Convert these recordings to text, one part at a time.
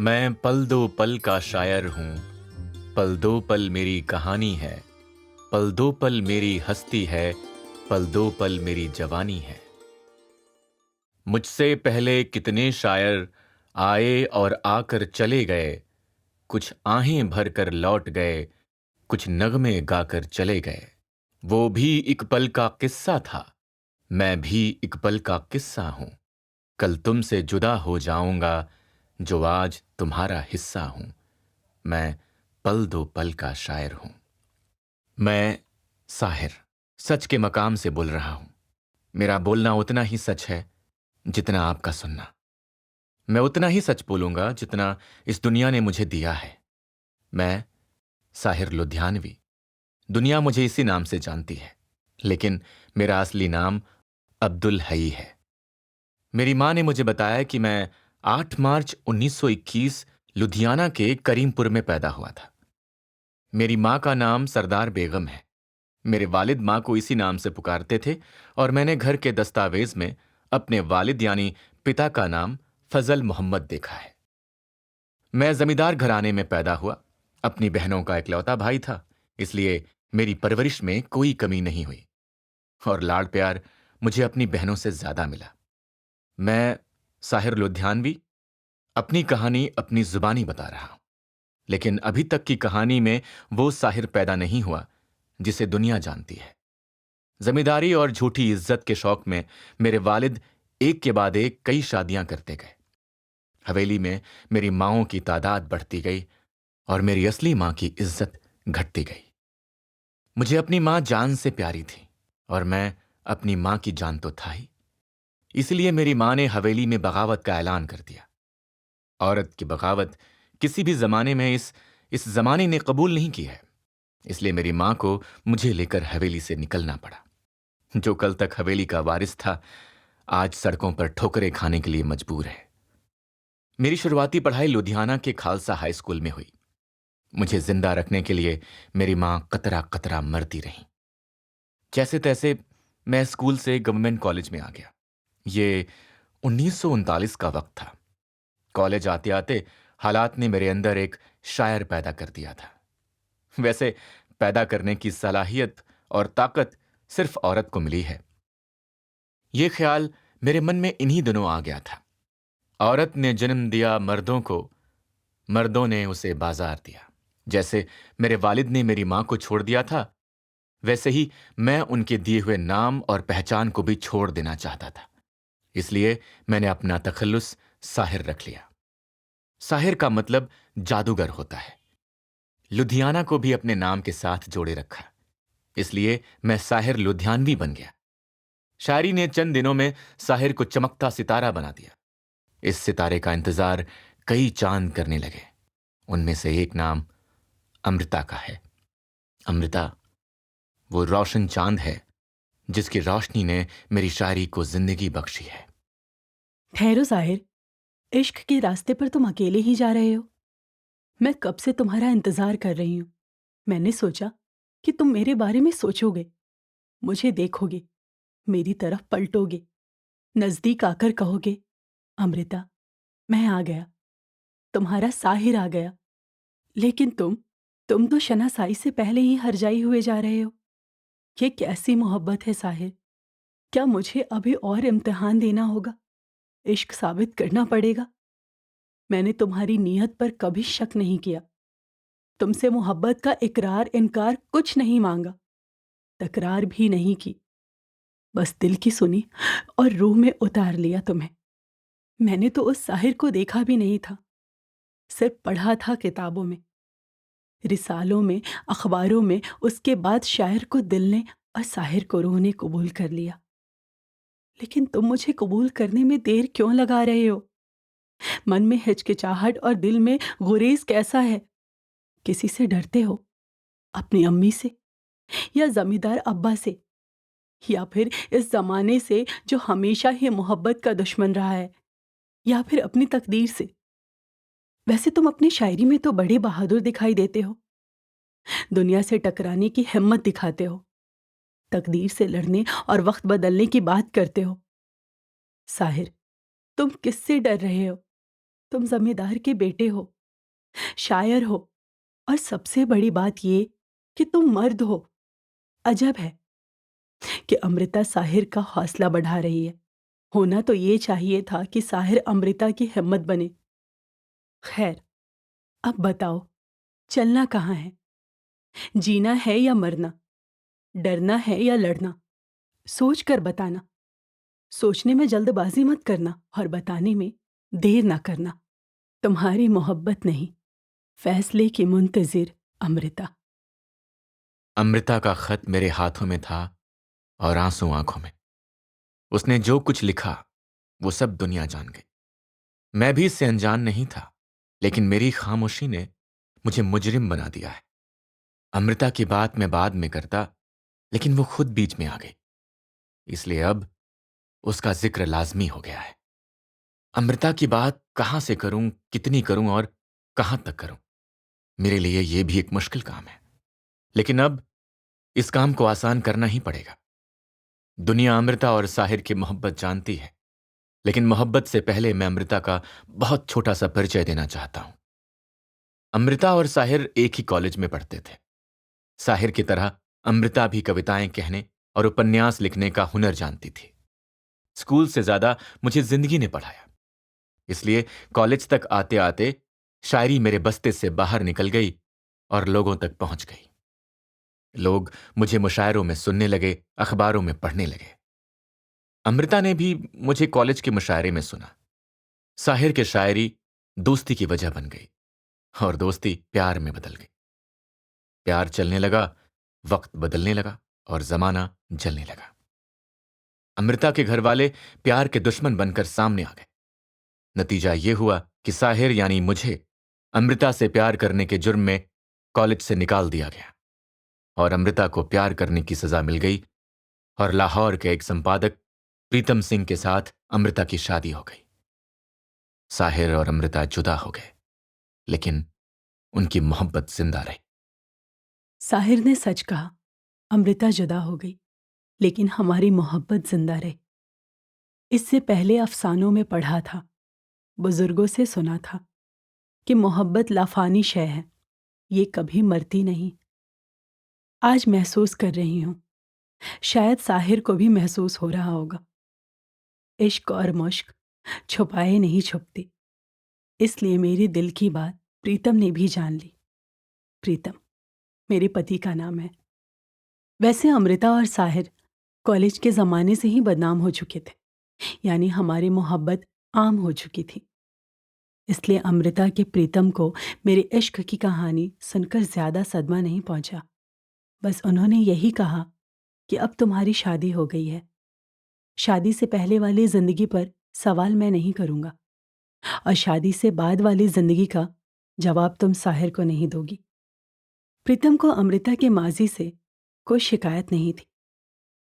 मैं पल दो पल का शायर हूँ। पल दो पल मेरी कहानी है। पल दो पल मेरी हस्ती है। पल दो पल मेरी जवानी है। मुझसे पहले कितने शायर आए और आकर चले गए। कुछ आहें भर कर लौट गए। कुछ नगमे गाकर चले गए। वो भी एक पल का किस्सा था। मैं भी एक पल का किस्सा हूं। कल तुमसे जुदा हो जाऊंगा, जो आज तुम्हारा हिस्सा हूं। मैं पल दो पल का शायर हूं। मैं साहिर सच के मकाम से बोल रहा हूं। मेरा बोलना उतना ही सच है जितना आपका सुनना। मैं उतना ही सच बोलूंगा जितना इस दुनिया ने मुझे दिया है। मैं साहिर लुधियानवी। दुनिया मुझे इसी नाम से जानती है, लेकिन मेरा असली नाम अब्दुल हई है। मेरी मां ने मुझे बताया कि मैं 8 मार्च 1921 लुधियाना के करीमपुर में पैदा हुआ था। मेरी मां का नाम सरदार बेगम है। मेरे वालिद मां को इसी नाम से पुकारते थे और मैंने घर के दस्तावेज में अपने वालिद यानी पिता का नाम फजल मोहम्मद देखा है। मैं जमींदार घराने में पैदा हुआ। अपनी बहनों का इकलौता भाई था, इसलिए मेरी परवरिश में कोई कमी नहीं हुई और लाड़ प्यार मुझे अपनी बहनों से ज्यादा मिला। मैं साहिर लुधियानवी अपनी कहानी अपनी जुबानी बता रहा हूं, लेकिन अभी तक की कहानी में वो साहिर पैदा नहीं हुआ जिसे दुनिया जानती है। जमींदारी और झूठी इज्जत के शौक में मेरे वालिद एक के बाद एक कई शादियां करते गए। हवेली में मेरी माओं की तादाद बढ़ती गई और मेरी असली मां की इज्जत घटती गई। मुझे अपनी मां जान से प्यारी थी और मैं अपनी मां की जान तो था ही। इसलिए मेरी मां ने हवेली में बगावत का ऐलान कर दिया। औरत की बगावत किसी भी जमाने में इस जमाने ने कबूल नहीं की है। इसलिए मेरी मां को मुझे लेकर हवेली से निकलना पड़ा। जो कल तक हवेली का वारिस था, आज सड़कों पर ठोकरें खाने के लिए मजबूर है। मेरी शुरुआती पढ़ाई लुधियाना के खालसा हाई स्कूल में हुई। मुझे जिंदा रखने के लिए मेरी मां कतरा कतरा मरती रही। जैसे तैसे मैं स्कूल से गवर्नमेंट कॉलेज में आ गया। ये 1939 का वक्त था। कॉलेज आते आते हालात ने मेरे अंदर एक शायर पैदा कर दिया था। वैसे पैदा करने की सलाहियत और ताकत सिर्फ औरत को मिली है। यह ख्याल मेरे मन में इन्हीं दिनों आ गया था। औरत ने जन्म दिया मर्दों को, मर्दों ने उसे बाजार दिया। जैसे मेरे वालिद ने मेरी मां को छोड़ दिया था, वैसे ही मैं उनके दिए हुए नाम और पहचान को भी छोड़ देना चाहता था। इसलिए मैंने अपना तखल्लुस साहिर रख लिया। साहिर का मतलब जादूगर होता है। लुधियाना को भी अपने नाम के साथ जोड़े रखा, इसलिए मैं साहिर लुधियानवी बन गया। शायरी ने चंद दिनों में साहिर को चमकता सितारा बना दिया। इस सितारे का इंतजार कई चांद करने लगे। उनमें से एक नाम अमृता का है। अमृता वो रोशन चांद है जिसकी रोशनी ने मेरी शायरी को जिंदगी बख्शी है। ठहरो साहिर, इश्क के रास्ते पर तुम अकेले ही जा रहे हो। मैं कब से तुम्हारा इंतजार कर रही हूँ। मैंने सोचा कि तुम मेरे बारे में सोचोगे, मुझे देखोगे, मेरी तरफ पलटोगे, नजदीक आकर कहोगे, अमृता, मैं आ गया, तुम्हारा साहिर आ गया। लेकिन तुम तो शनासाई से पहले ही हर जाई हुए जा रहे हो। ये कैसी मोहब्बत है साहिर? क्या मुझे अभी और इम्तिहान देना होगा? इश्क साबित करना पड़ेगा? मैंने तुम्हारी नीयत पर कभी शक नहीं किया। तुमसे मोहब्बत का इकरार इनकार कुछ नहीं मांगा, तकरार भी नहीं की। बस दिल की सुनी और रूह में उतार लिया तुम्हें। मैंने तो उस साहिर को देखा भी नहीं था, सिर्फ पढ़ा था किताबों में, रिसालों में, अखबारों में। उसके बाद शायर को दिल ने और साहिर को रूह ने कबूल कर लिया। लेकिन तुम मुझे कबूल करने में देर क्यों लगा रहे हो? मन में हिचकिचाहट और दिल में गुरेज कैसा है? किसी से डरते हो? अपनी अम्मी से, या जमींदार अब्बा से, या फिर इस जमाने से जो हमेशा ही मोहब्बत का दुश्मन रहा है, या फिर अपनी तकदीर से? वैसे तुम अपनी शायरी में तो बड़े बहादुर दिखाई देते हो, दुनिया से टकराने की हिम्मत दिखाते हो, तकदीर से लड़ने और वक्त बदलने की बात करते हो। साहिर, तुम किससे डर रहे हो? तुम जमींदार के बेटे हो, शायर हो, और सबसे बड़ी बात ये कि तुम मर्द हो। अजब है कि अमृता साहिर का हौसला बढ़ा रही है। होना तो ये चाहिए था कि साहिर अमृता की हिम्मत बने। खैर, अब बताओ, चलना कहाँ है? जीना है या मरना? डरना है या लड़ना? सोच कर बताना। सोचने में जल्दबाजी मत करना और बताने में देर ना करना। तुम्हारी मोहब्बत नहीं, फैसले की मुंतजिर अमृता। अमृता का खत मेरे हाथों में था और आंसू आंखों में। उसने जो कुछ लिखा वो सब दुनिया जान गई। मैं भी इससे अनजान नहीं था, लेकिन मेरी खामोशी ने मुझे मुजरिम बना दिया है। अमृता की बात मैं बाद में करता, लेकिन वो खुद बीच में आ गई। इसलिए अब उसका जिक्र लाजमी हो गया है। अमृता की बात कहां से करूं, कितनी करूं और कहां तक करूं? मेरे लिए यह भी एक मुश्किल काम है, लेकिन अब इस काम को आसान करना ही पड़ेगा। दुनिया अमृता और साहिर की मोहब्बत जानती है, लेकिन मोहब्बत से पहले मैं अमृता का बहुत छोटा सा परिचय देना चाहता हूं। अमृता और साहिर एक ही कॉलेज में पढ़ते थे। साहिर की तरह अमृता भी कविताएं कहने और उपन्यास लिखने का हुनर जानती थी। स्कूल से ज्यादा मुझे जिंदगी ने पढ़ाया, इसलिए कॉलेज तक आते आते शायरी मेरे बस्ते से बाहर निकल गई और लोगों तक पहुंच गई। लोग मुझे मुशायरों में सुनने लगे, अखबारों में पढ़ने लगे। अमृता ने भी मुझे कॉलेज के मुशायरे में सुना। साहिर की शायरी दोस्ती की वजह बन गई और दोस्ती प्यार में बदल गई। प्यार चलने लगा, वक्त बदलने लगा और जमाना जलने लगा। अमृता के घर वाले प्यार के दुश्मन बनकर सामने आ गए। नतीजा यह हुआ कि साहिर यानी मुझे अमृता से प्यार करने के जुर्म में कॉलेज से निकाल दिया गया और अमृता को प्यार करने की सजा मिल गई और लाहौर के एक संपादक प्रीतम सिंह के साथ अमृता की शादी हो गई। साहिर और अमृता जुदा हो गए, लेकिन उनकी मोहब्बत जिंदा रही। साहिर ने सच कहा, अमृता जुदा हो गई, लेकिन हमारी मोहब्बत जिंदा रही। इससे पहले अफसानों में पढ़ा था, बुजुर्गों से सुना था कि मोहब्बत लाफानी शय है, ये कभी मरती नहीं। आज महसूस कर रही हूं, शायद साहिर को भी महसूस हो रहा होगा। इश्क और मुश्क छुपाए नहीं छुपती, इसलिए मेरे दिल की बात प्रीतम ने भी जान ली। प्रीतम मेरे पति का नाम है। वैसे अमृता और साहिर कॉलेज के ज़माने से ही बदनाम हो चुके थे, यानी हमारी मोहब्बत आम हो चुकी थी। इसलिए अमृता के प्रीतम को मेरे इश्क की कहानी सुनकर ज़्यादा सदमा नहीं पहुंचा। बस उन्होंने यही कहा कि अब तुम्हारी शादी हो गई है। शादी से पहले वाली ज़िंदगी पर सवाल मैं नहीं करूँगा, और शादी से बाद वाली ज़िंदगी का जवाब तुम साहिर को नहीं दोगी। प्रीतम को अमृता के माजी से कोई शिकायत नहीं थी,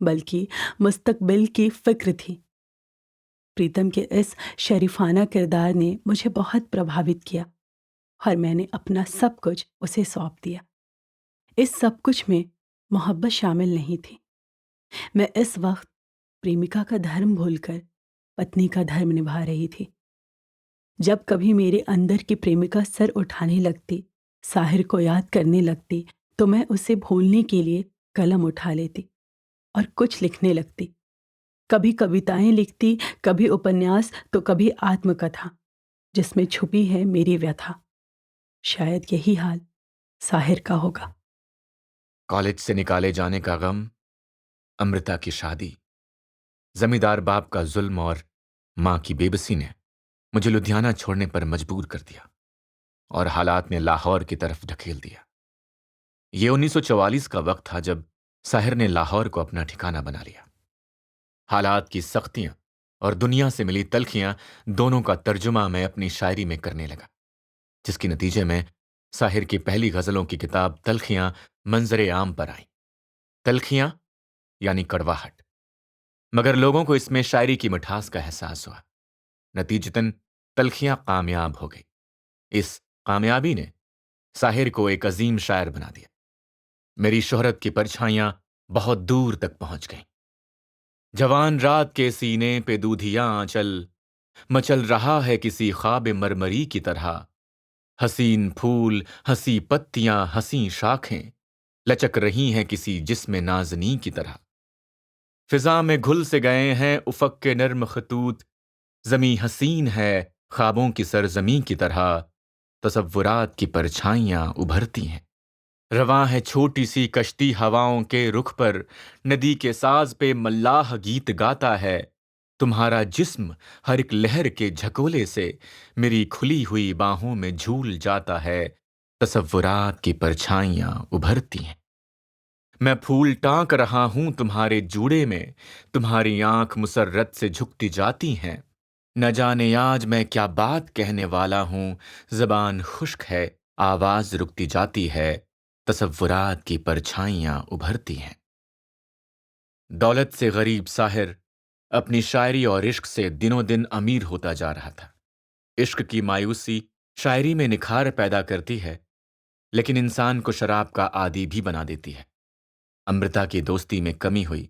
बल्कि मुस्तकबिल की फ़िक्र थी। प्रीतम के इस शरीफाना किरदार ने मुझे बहुत प्रभावित किया और मैंने अपना सब कुछ उसे सौंप दिया। इस सब कुछ में मोहब्बत शामिल नहीं थी। मैं इस वक्त प्रेमिका का धर्म भूलकर पत्नी का धर्म निभा रही थी। जब कभी मेरे अंदर की प्रेमिका सर उठाने लगती, साहिर को याद करने लगती, तो मैं उसे भूलने के लिए कलम उठा लेती और कुछ लिखने लगती। कभी कविताएं लिखती, कभी उपन्यास, तो कभी आत्मकथा, जिसमें छुपी है मेरी व्यथा। शायद यही हाल साहिर का होगा। कॉलेज से निकाले जाने का गम, अमृता की शादी, जमींदार बाप का जुल्म और मां की बेबसी ने मुझे लुधियाना छोड़ने पर मजबूर कर दिया और हालात ने लाहौर की तरफ ढकेल दिया। यह 1944 का वक्त था जब साहिर ने लाहौर को अपना ठिकाना बना लिया। हालात की सख्तियां और दुनिया से मिली तलखियां दोनों का तर्जुमा मैं अपनी शायरी में करने लगा, जिसके नतीजे में साहिर की पहली गजलों की किताब तलखियां मंजरे आम पर आई। तलखियां यानी कड़वाहट, मगर लोगों को इसमें शायरी की मिठास का एहसास हुआ। नतीजतन तलखियां कामयाब हो गई। इस कामयाबी ने साहिर को एक अजीम शायर बना दिया। मेरी शोहरत की परछाइयां बहुत दूर तक पहुंच गईं। जवान रात के सीने पे दूधिया आंचल, मचल रहा है किसी ख्वाब मरमरी की तरह। हसीन फूल, हंसी पत्तियां, हंसी शाखें लचक रही हैं किसी जिस्म नाज़नी की तरह। फिजा में घुल से गए हैं उफ़क़ के नर्म खतूत। ज़मीं हसीन है ख्वाबों की सरज़मीं की तरह। तसव्वुरात की परछाइयां उभरती हैं। रवां है छोटी सी कश्ती हवाओं के रुख पर। नदी के साज पे मल्लाह गीत गाता है। तुम्हारा जिस्म हर एक लहर के झकोले से मेरी खुली हुई बाहों में झूल जाता है। तसव्वुरात की परछाइयां उभरती हैं। मैं फूल टांक रहा हूं तुम्हारे जूड़े में। तुम्हारी आंख मुसर्रत से झुकती जाती हैं। न जाने आज मैं क्या बात कहने वाला हूं। जबान खुश्क है, आवाज रुकती जाती है। तसव्वुरात की परछाइयां उभरती हैं। दौलत से गरीब साहिर अपनी शायरी और इश्क से दिनों दिन अमीर होता जा रहा था। इश्क की मायूसी शायरी में निखार पैदा करती है, लेकिन इंसान को शराब का आदी भी बना देती है। अमृता की दोस्ती में कमी हुई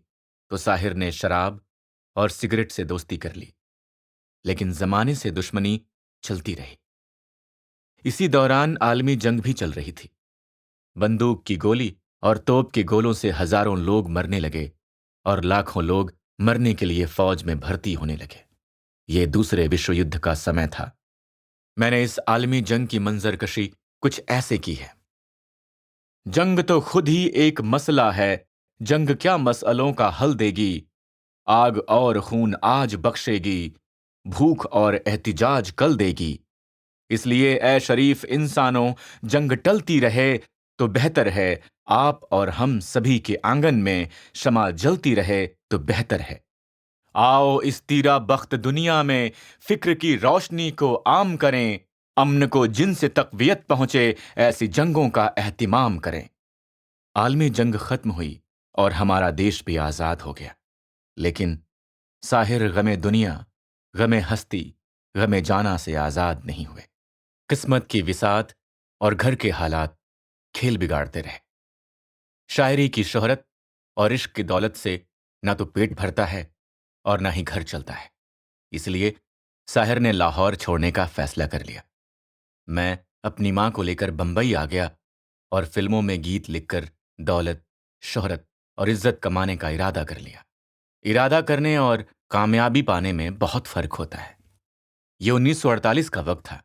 तो साहिर ने शराब और सिगरेट से दोस्ती कर ली, लेकिन जमाने से दुश्मनी चलती रही। इसी दौरान आलमी जंग भी चल रही थी। बंदूक की गोली और तोप के गोलों से हजारों लोग मरने लगे और लाखों लोग मरने के लिए फौज में भर्ती होने लगे। यह दूसरे विश्व युद्ध का समय था। मैंने इस आलमी जंग की मंजरकशी कुछ ऐसे की है। जंग तो खुद ही एक मसला है। जंग क्या मसलों का हल देगी। आग और खून आज बख्शेगी। भूख और एहतिजाज कल देगी। इसलिए ए शरीफ इंसानों, जंग टलती रहे तो बेहतर है। आप और हम सभी के आंगन में शमा जलती रहे तो बेहतर है। आओ इस तीरा बख्त दुनिया में फिक्र की रोशनी को आम करें। अमन को जिनसे तकवीयत पहुंचे ऐसी जंगों का एहतिमाम करें। आलमी जंग खत्म हुई और हमारा देश भी आजाद हो गया, लेकिन साहिर गमे दुनिया, गमे हस्ती, गमे जाना से आजाद नहीं हुए। किस्मत की विसात और घर के हालात खेल बिगाड़ते रहे। शायरी की शोहरत और इश्क की दौलत से ना तो पेट भरता है और ना ही घर चलता है। इसलिए साहिर ने लाहौर छोड़ने का फैसला कर लिया। मैं अपनी मां को लेकर बंबई आ गया और फिल्मों में गीत लिखकर दौलत, शोहरत और इज्जत कमाने का इरादा कर लिया। इरादा करने और कामयाबी पाने में बहुत फर्क होता है। यह 1948 का वक्त था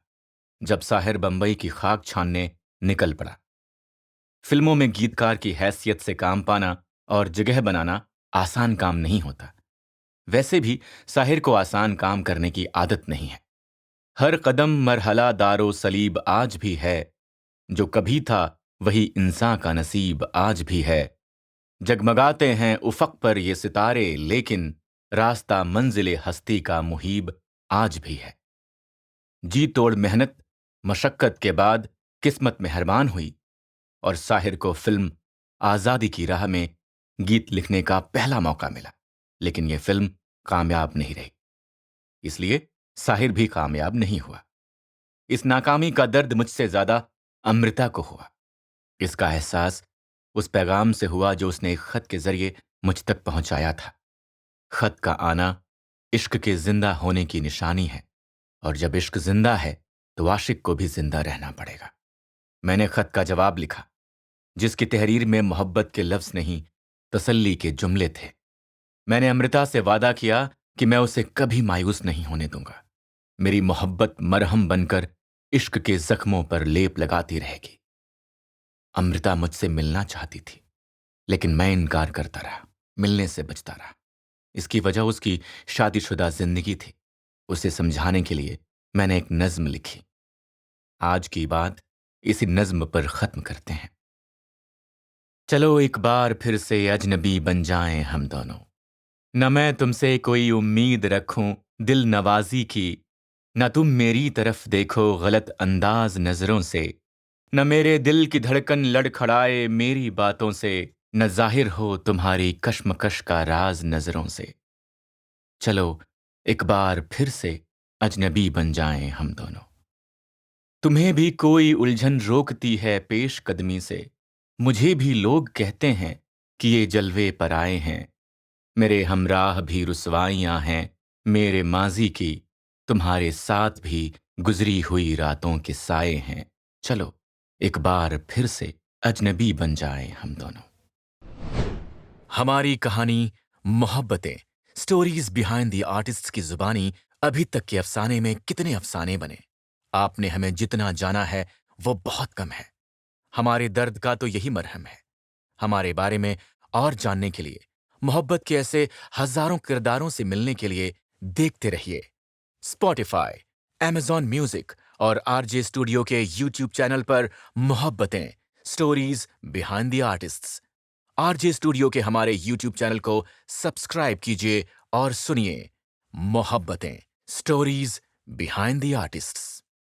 जब साहिर बंबई की खाक छानने निकल पड़ा। फिल्मों में गीतकार की हैसियत से काम पाना और जगह बनाना आसान काम नहीं होता। वैसे भी साहिर को आसान काम करने की आदत नहीं है। हर कदम मरहला दारो सलीब आज भी है। जो कभी था वही इंसान का नसीब आज भी है। जगमगाते हैं उफक पर ये सितारे, लेकिन रास्ता मंजिले हस्ती का मुहीब आज भी है। जी तोड़ मेहनत मशक्कत के बाद किस्मत मेहरबान हुई और साहिर को फिल्म आजादी की राह में गीत लिखने का पहला मौका मिला। लेकिन यह फिल्म कामयाब नहीं रही, इसलिए साहिर भी कामयाब नहीं हुआ। इस नाकामी का दर्द मुझसे ज्यादा अमृता को हुआ। इसका एहसास उस पैगाम से हुआ जो उसने एक खत के जरिए मुझ तक पहुंचाया था। खत का आना इश्क के जिंदा होने की निशानी है, और जब इश्क जिंदा है तो आशिक को भी जिंदा रहना पड़ेगा। मैंने खत का जवाब लिखा, जिसकी तहरीर में मोहब्बत के लफ्ज नहीं, तसल्ली के जुमले थे। मैंने अमृता से वादा किया कि मैं उसे कभी मायूस नहीं होने दूंगा। मेरी मोहब्बत मरहम बनकर इश्क के जख्मों पर लेप लगाती रहेगी। अमृता मुझसे मिलना चाहती थी, लेकिन मैं इनकार करता रहा, मिलने से बचता रहा। इसकी वजह उसकी शादीशुदा जिंदगी थी। उसे समझाने के लिए मैंने एक नज्म लिखी। आज की बात इसी नज्म पर खत्म करते हैं। चलो एक बार फिर से अजनबी बन जाएं हम दोनों। न मैं तुमसे कोई उम्मीद रखूं दिल नवाजी की, न तुम मेरी तरफ देखो गलत अंदाज नजरों से। न मेरे दिल की धड़कन लड़खड़ाए मेरी बातों से, न जाहिर हो तुम्हारी कश्मकश का राज नजरों से। चलो एक बार फिर से अजनबी बन जाएं हम दोनों। तुम्हें भी कोई उलझन रोकती है पेश कदमी से। मुझे भी लोग कहते हैं कि ये जलवे पर आए हैं। मेरे हमराह भी रुसवाइयां हैं मेरे माजी की। तुम्हारे साथ भी गुजरी हुई रातों के साए हैं। चलो एक बार फिर से अजनबी बन जाएं हम दोनों। हमारी कहानी Mohabbatein, stories behind the artist की जुबानी अभी तक के अफसाने में कितने अफसाने बने। आपने हमें जितना जाना है वो बहुत कम है। हमारे दर्द का तो यही मरहम है। हमारे बारे में और जानने के लिए, मोहब्बत के ऐसे हजारों किरदारों से मिलने के लिए देखते रहिए स्पॉटिफाई, Amazon म्यूजिक और आरजे स्टूडियो के यूट्यूब चैनल पर Mohabbatein, stories behind the artists. RJ studio के हमारे यूट्यूब चैनल को सब्सक्राइब कीजिए और सुनिए Mohabbatein, stories behind the artists.